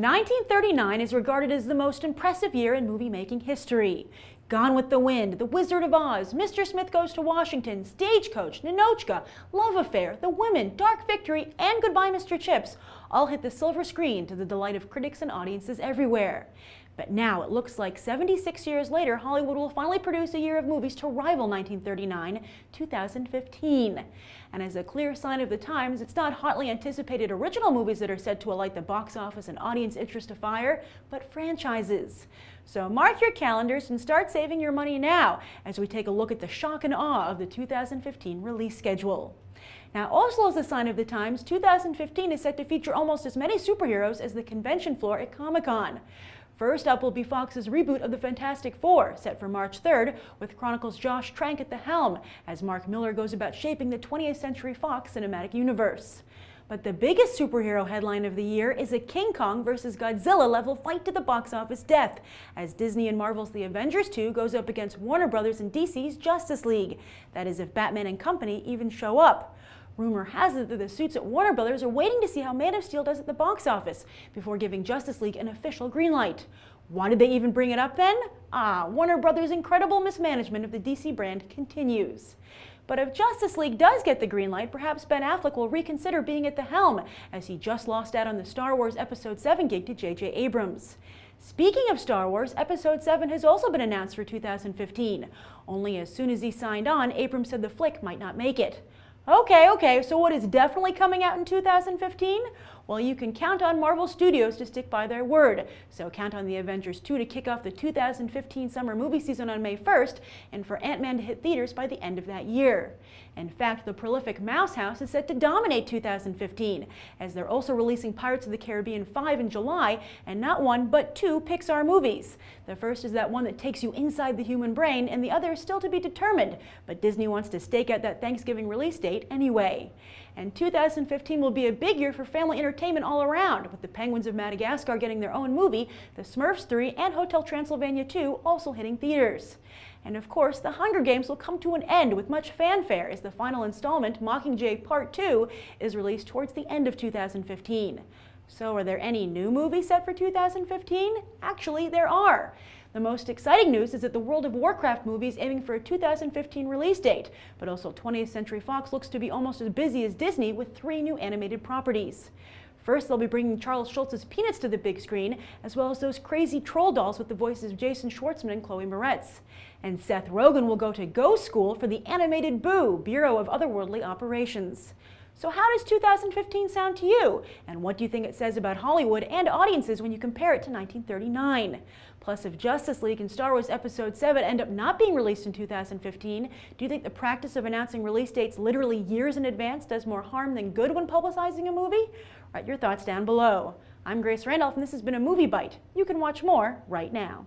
1939 is regarded as the most impressive year in movie-making history. Gone with the Wind, The Wizard of Oz, Mr. Smith Goes to Washington, Stagecoach, Ninotchka, Love Affair, The Women, Dark Victory, and Goodbye Mr. Chips all hit the silver screen to the delight of critics and audiences everywhere. But now it looks like 76 years later, Hollywood will finally produce a year of movies to rival 1939, 2015. And as a clear sign of the times, it's not hotly anticipated original movies that are set to alight the box office and audience interest afire, but franchises. So mark your calendars and start saving your money now as we take a look at the shock and awe of the 2015 release schedule. Now, also as a sign of the times, 2015 is set to feature almost as many superheroes as the convention floor at Comic-Con. First up will be Fox's reboot of the Fantastic Four, set for March 3rd, with Chronicle's Josh Trank at the helm, as Mark Miller goes about shaping the 20th Century Fox cinematic universe. But the biggest superhero headline of the year is a King Kong vs. Godzilla level fight to the box office death, as Disney and Marvel's The Avengers 2 goes up against Warner Bros. And DC's Justice League. That is, if Batman and company even show up. Rumor has it that the suits at Warner Bros. Are waiting to see how Man of Steel does at the box office before giving Justice League an official green light. Why did they even bring it up then? Warner Bros.' incredible mismanagement of the DC brand continues. But if Justice League does get the green light, perhaps Ben Affleck will reconsider being at the helm, as he just lost out on the Star Wars Episode 7 gig to J.J. Abrams. Speaking of Star Wars, Episode 7 has also been announced for 2015. Only as soon as he signed on, Abrams said the flick might not make it. Okay, so what is definitely coming out in 2015? Well, you can count on Marvel Studios to stick by their word. So count on The Avengers 2 to kick off the 2015 summer movie season on May 1st, and for Ant-Man to hit theaters by the end of that year. In fact, the prolific Mouse House is set to dominate 2015, as they're also releasing Pirates of the Caribbean 5 in July, and not one, but two Pixar movies. The first is that one that takes you inside the human brain, and the other is still to be determined, but Disney wants to stake out that Thanksgiving release date anyway. And 2015 will be a big year for family entertainment all around, with the Penguins of Madagascar getting their own movie, The Smurfs 3 and Hotel Transylvania 2 also hitting theaters. And of course, the Hunger Games will come to an end with much fanfare as the final installment, Mockingjay Part 2, is released towards the end of 2015. So are there any new movies set for 2015? Actually, there are. The most exciting news is that the World of Warcraft movie is aiming for a 2015 release date, but also 20th Century Fox looks to be almost as busy as Disney with 3 new animated properties. First, they'll be bringing Charles Schultz's Peanuts to the big screen, as well as those crazy troll dolls with the voices of Jason Schwartzman and Chloe Moretz. And Seth Rogen will go to Ghost School for the animated Boo, Bureau of Otherworldly Operations. So how does 2015 sound to you? And what do you think it says about Hollywood and audiences when you compare it to 1939? Plus, if Justice League and Star Wars Episode 7 end up not being released in 2015, do you think the practice of announcing release dates literally years in advance does more harm than good when publicizing a movie? Write your thoughts down below. I'm Grace Randolph, and this has been a Movie Bite. You can watch more right now.